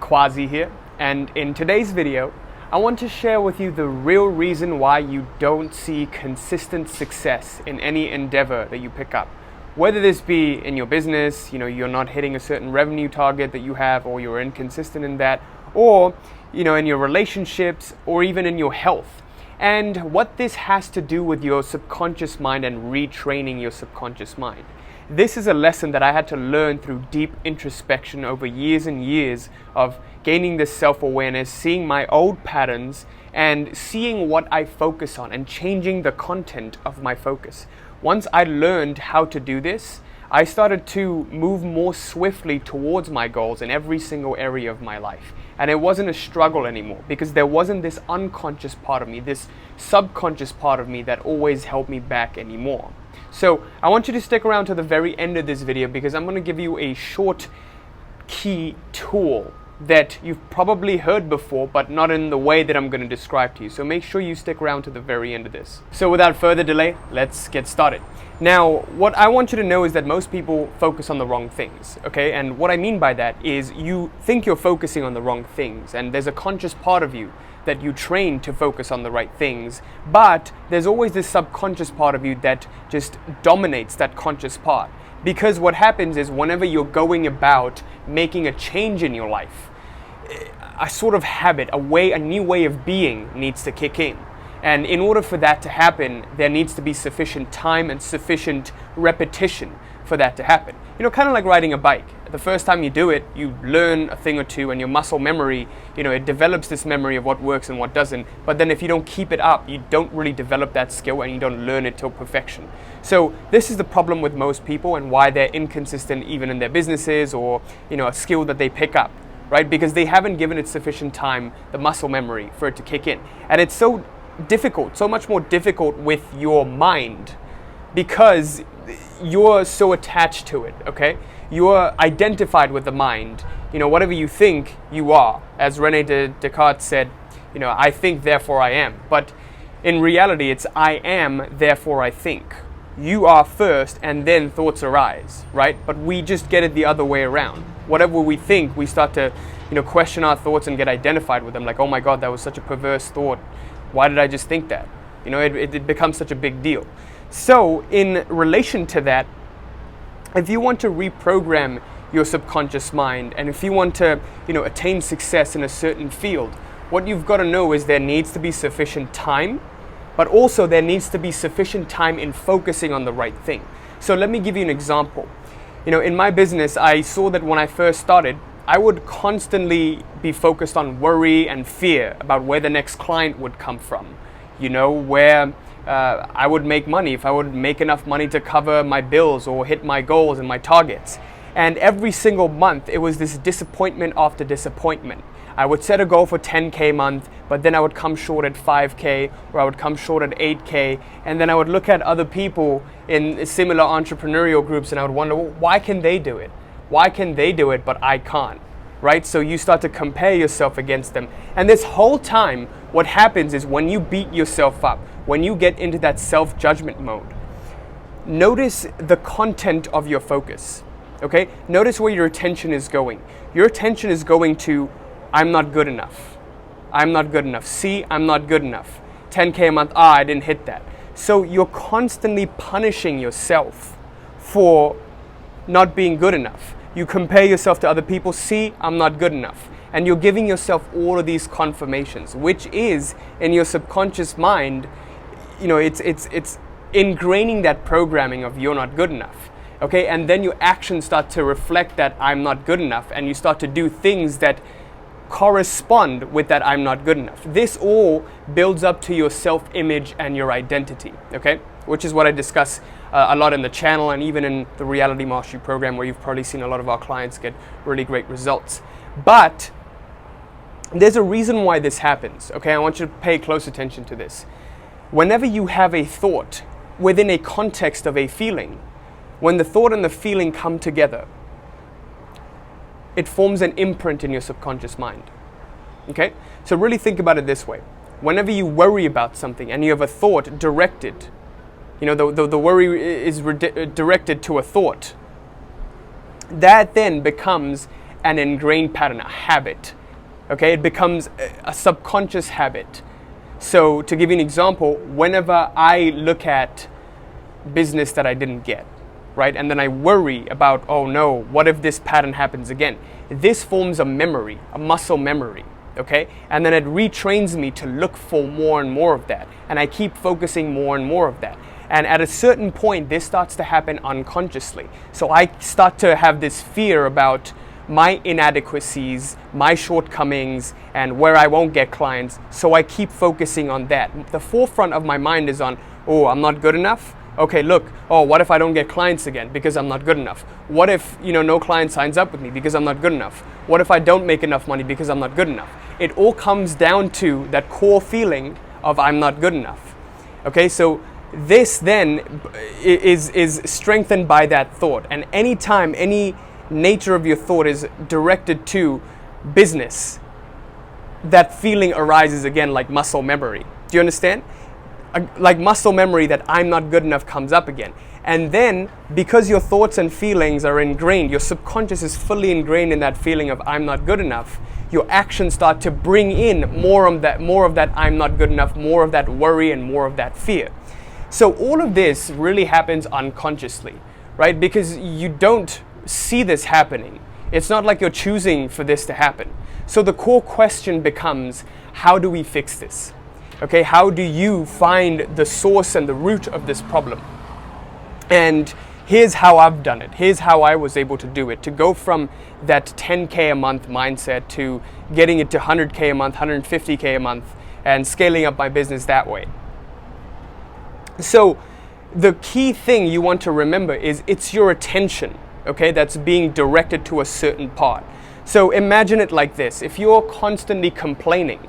Quasi here, and in today's video I want to share with you the real reason why you don't see consistent success in any endeavor that you pick up. Whether this be in your business, you're not hitting a certain revenue target that you have, or you're inconsistent in that, or in your relationships, or even in your health. And what this has to do with your subconscious mind and retraining your subconscious mind. This is a lesson that I had to learn through deep introspection over years and years of gaining this self-awareness, seeing my old patterns, and seeing what I focus on and changing the content of my focus. Once I learned how to do this, I started to move more swiftly towards my goals in every single area of my life. And it wasn't a struggle anymore because there wasn't this unconscious part of me, this subconscious part of me that always held me back anymore. So I want you to stick around to the very end of this video because I'm going to give you a short key tool that you've probably heard before, but not in the way that I'm going to describe to you. So make sure you stick around to the very end of this. So without further delay, let's get started. Now, what I want you to know is that most people focus on the wrong things, okay? And what I mean by that is you think you're focusing on the wrong things, and there's a conscious part of you that you train to focus on the right things, but there's always this subconscious part of you that just dominates that conscious part. Because what happens is whenever you're going about making a change in your life, a sort of habit, a new way of being needs to kick in. And in order for that to happen, there needs to be sufficient time and sufficient repetition for that to happen. Kind of like riding a bike. The first time you do it, you learn a thing or two, and your muscle memory, it develops this memory of what works and what doesn't. But then if you don't keep it up, you don't really develop that skill and you don't learn it till perfection. So this is the problem with most people and why they're inconsistent even in their businesses or, a skill that they pick up, right? Because they haven't given it sufficient time, the muscle memory, for it to kick in. And it's so difficult, so much more difficult with your mind because you're so attached to it, okay? You're identified with the mind. Whatever you think, you are. As René Descartes said, I think, therefore I am. But in reality, it's I am, therefore I think. You are first, and then thoughts arise, right? But we just get it the other way around. Whatever we think, we start to, question our thoughts and get identified with them. Like, oh my God, that was such a perverse thought. Why did I just think that? It becomes such a big deal. So in relation to that, if you want to reprogram your subconscious mind, and if you want to, attain success in a certain field, what you've got to know is there needs to be sufficient time, but also there needs to be sufficient time in focusing on the right thing. So let me give you an example. In my business, I saw that when I first started, I would constantly be focused on worry and fear about where the next client would come from, where I would make money, if I would make enough money to cover my bills or hit my goals and my targets. And every single month, it was this disappointment after disappointment. I would set a goal for 10K a month, but then I would come short at 5K, or I would come short at 8K, and then I would look at other people in similar entrepreneurial groups and I would wonder, well, why can they do it? Why can they do it, but I can't? Right? So you start to compare yourself against them. And this whole time, what happens is when you beat yourself up, when you get into that self-judgment mode, notice the content of your focus, okay? Notice where your attention is going. Your attention is going to, I'm not good enough. I'm not good enough. See, I'm not good enough. 10K a month, I didn't hit that. So you're constantly punishing yourself for not being good enough. You compare yourself to other people, see, I'm not good enough. And you're giving yourself all of these confirmations, which is in your subconscious mind, it's ingraining that programming of you're not good enough. Okay, and then your actions start to reflect that I'm not good enough, and you start to do things that correspond with that I'm not good enough. This all builds up to your self-image and your identity, okay? Which is what I discuss a lot in the channel and even in the Reality Mastery program, where you've probably seen a lot of our clients get really great results. But there's a reason why this happens, okay? I want you to pay close attention to this. Whenever you have a thought within a context of a feeling, when the thought and the feeling come together, it forms an imprint in your subconscious mind, okay? So really think about it this way. Whenever you worry about something and you have a thought directed, the worry is directed to a thought, that then becomes an ingrained pattern, a habit. Okay, it becomes a subconscious habit. So to give you an example, whenever I look at business that I didn't get, right, and then I worry about, oh no, what if this pattern happens again? This forms a memory, a muscle memory, okay? And then it retrains me to look for more and more of that. And I keep focusing more and more of that. And at a certain point, this starts to happen unconsciously. So I start to have this fear about my inadequacies, my shortcomings, and where I won't get clients. So I keep focusing on that. The forefront of my mind is on, oh, I'm not good enough. Okay, look, oh, what if I don't get clients again because I'm not good enough? What if, no client signs up with me because I'm not good enough? What if I don't make enough money because I'm not good enough? It all comes down to that core feeling of I'm not good enough. Okay, so this then is strengthened by that thought. And anytime any nature of your thought is directed to business, that feeling arises again like muscle memory. Do you understand? Like muscle memory, that I'm not good enough comes up again. And then because your thoughts and feelings are ingrained, your subconscious is fully ingrained in that feeling of I'm not good enough, your actions start to bring in more of that I'm not good enough, more of that worry and more of that fear. So all of this really happens unconsciously, right? Because you don't see this happening. It's not like you're choosing for this to happen. So the core question becomes, how do we fix this? Okay, how do you find the source and the root of this problem? And here's how I've done it. Here's how I was able to do it, to go from that 10K a month mindset to getting it to 100K a month, 150K a month, and scaling up my business that way. So the key thing you want to remember is it's your attention, okay, that's being directed to a certain part. So imagine it like this. If you're constantly complaining,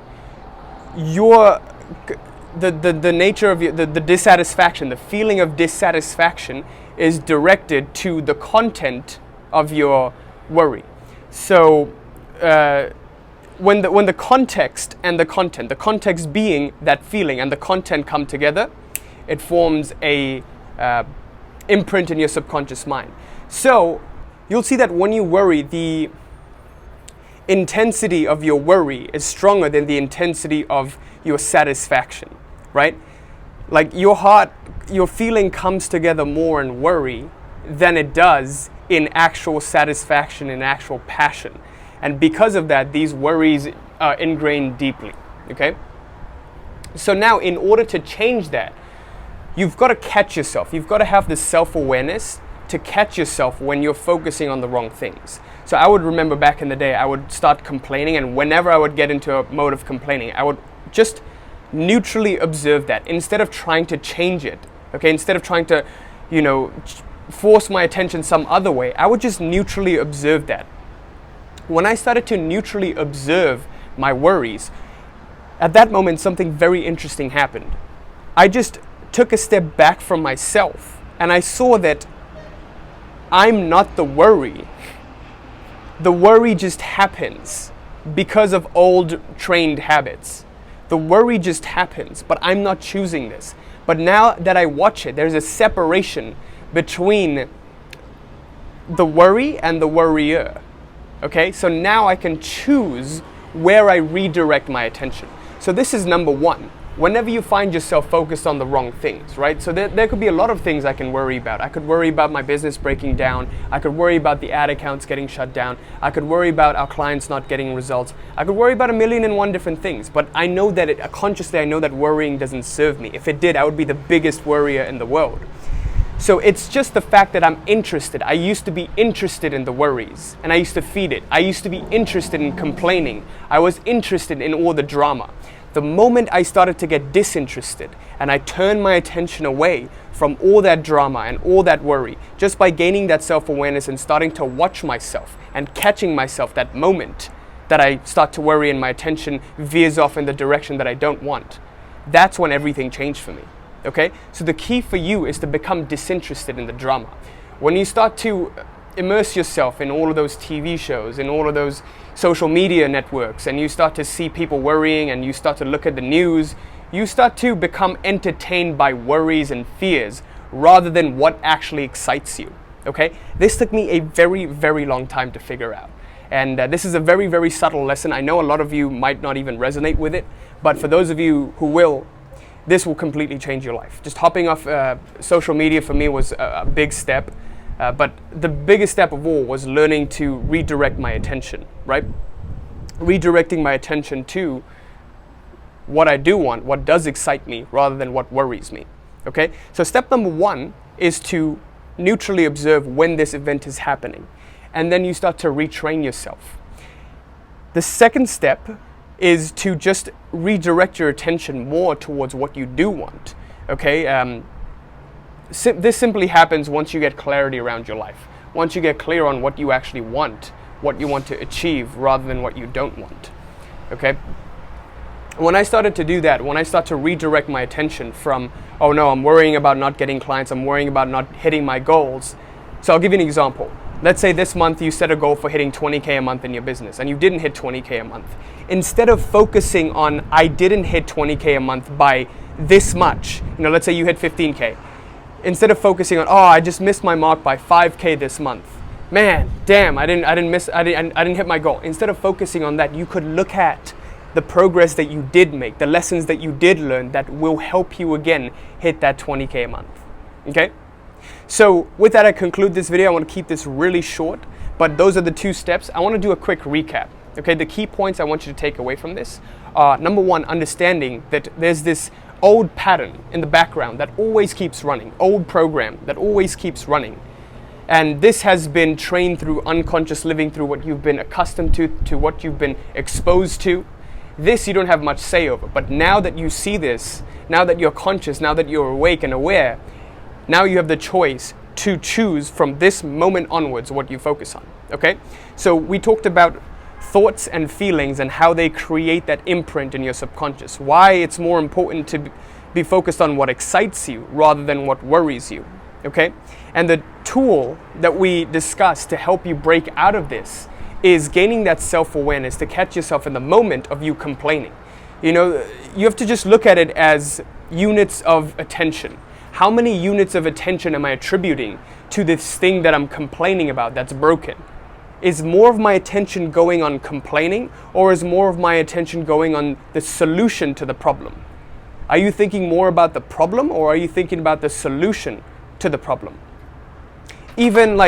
the nature of the dissatisfaction, the feeling of dissatisfaction is directed to the content of your worry. So when the context and the context being that feeling and the content come together, it forms a imprint in your subconscious mind. So you'll see that when you worry, the intensity of your worry is stronger than the intensity of your satisfaction, right? Like your feeling comes together more in worry than it does in actual satisfaction, in actual passion. And because of that, these worries are ingrained deeply, okay? So now in order to change that, you've got to catch yourself. You've got to have this self-awareness to catch yourself when you're focusing on the wrong things. So I would remember back in the day, I would start complaining, and whenever I would get into a mode of complaining, I would just neutrally observe that instead of trying to change it, okay? Instead of trying to, force my attention some other way, I would just neutrally observe that. When I started to neutrally observe my worries, at that moment, something very interesting happened. I just took a step back from myself, and I saw that I'm not the worry. The worry just happens because of old trained habits. The worry just happens, but I'm not choosing this. But now that I watch it, there's a separation between the worry and the worrier. Okay, so now I can choose where I redirect my attention. So this is number one. Whenever you find yourself focused on the wrong things, right? So there could be a lot of things I can worry about. I could worry about my business breaking down. I could worry about the ad accounts getting shut down. I could worry about our clients not getting results. I could worry about 1,000,001 different things. But I know that consciously I know that worrying doesn't serve me. If it did, I would be the biggest worrier in the world. So it's just the fact that I'm interested. I used to be interested in the worries, and I used to feed it. I used to be interested in complaining. I was interested in all the drama. The moment I started to get disinterested and I turned my attention away from all that drama and all that worry, just by gaining that self-awareness and starting to watch myself and catching myself that moment that I start to worry and my attention veers off in the direction that I don't want, that's when everything changed for me. Okay? So the key for you is to become disinterested in the drama. When you start to immerse yourself in all of those TV shows, in all of those social media networks, and you start to see people worrying and you start to look at the news, you start to become entertained by worries and fears rather than what actually excites you. Okay? This took me a very, very long time to figure out. And this is a very, very subtle lesson. I know a lot of you might not even resonate with it, but for those of you who will, this will completely change your life. Just hopping off social media for me was a big step, but the biggest step of all was learning to redirect my attention, right? Redirecting my attention to what I do want, what does excite me, rather than what worries me, okay? So step number one is to neutrally observe when this event is happening, and then you start to retrain yourself. The second step is to just redirect your attention more towards what you do want, okay? This simply happens once you get clarity around your life. Once you get clear on what you actually want, what you want to achieve, rather than what you don't want, okay? When I started to do that, when I start to redirect my attention from, oh no, I'm worrying about not getting clients, I'm worrying about not hitting my goals. So I'll give you an example. Let's say this month you set a goal for hitting 20K a month in your business and you didn't hit 20K a month. Instead of focusing on, I didn't hit 20K a month by this much, let's say you hit 15K. Instead of focusing on, oh, I just missed my mark by 5K this month. Man, damn, I didn't hit my goal. Instead of focusing on that, you could look at the progress that you did make, the lessons that you did learn that will help you again hit that 20K a month, okay? So with that, I conclude this video. I want to keep this really short, but those are the two steps. I want to do a quick recap, okay? The key points I want you to take away from this are, number one, understanding that there's this old pattern in the background that always keeps running, old program that always keeps running. And this has been trained through unconscious living, through what you've been accustomed to what you've been exposed to. This you don't have much say over, but now that you see this, now that you're conscious, now that you're awake and aware, now you have the choice to choose from this moment onwards what you focus on, okay? So we talked about thoughts and feelings and how they create that imprint in your subconscious, why it's more important to be focused on what excites you rather than what worries you, okay? And the tool that we discussed to help you break out of this is gaining that self-awareness to catch yourself in the moment of you complaining. You have to just look at it as units of attention. How many units of attention am I attributing to this thing that I'm complaining about that's broken? Is more of my attention going on complaining, or is more of my attention going on the solution to the problem? Are you thinking more about the problem, or are you thinking about the solution to the problem? Even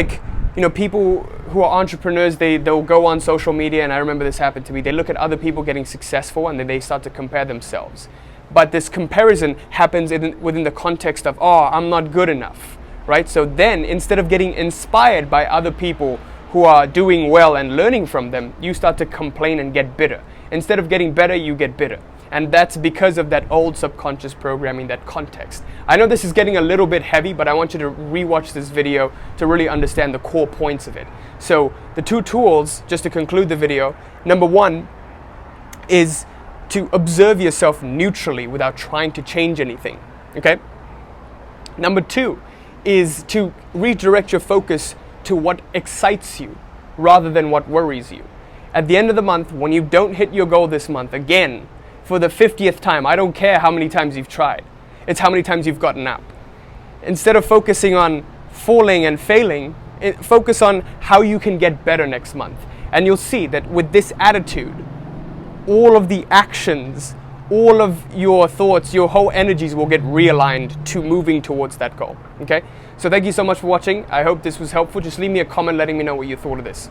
people who are entrepreneurs, they'll go on social media, and I remember this happened to me. They look at other people getting successful and then they start to compare themselves. But this comparison happens within the context of, oh, I'm not good enough, right? So then instead of getting inspired by other people who are doing well and learning from them, you start to complain and get bitter. Instead of getting better, you get bitter. And that's because of that old subconscious programming, that context. I know this is getting a little bit heavy, but I want you to rewatch this video to really understand the core points of it. So the two tools, just to conclude the video, number one is to observe yourself neutrally without trying to change anything, okay? Number two is to redirect your focus to what excites you rather than what worries you. At the end of the month, when you don't hit your goal this month, again, for the 50th time, I don't care how many times you've tried. It's how many times you've gotten up. Instead of focusing on falling and failing, focus on how you can get better next month. And you'll see that with this attitude, all of the actions, all of your thoughts, your whole energies will get realigned to moving towards that goal, okay? So thank you so much for watching. I hope this was helpful. Just leave me a comment letting me know what you thought of this.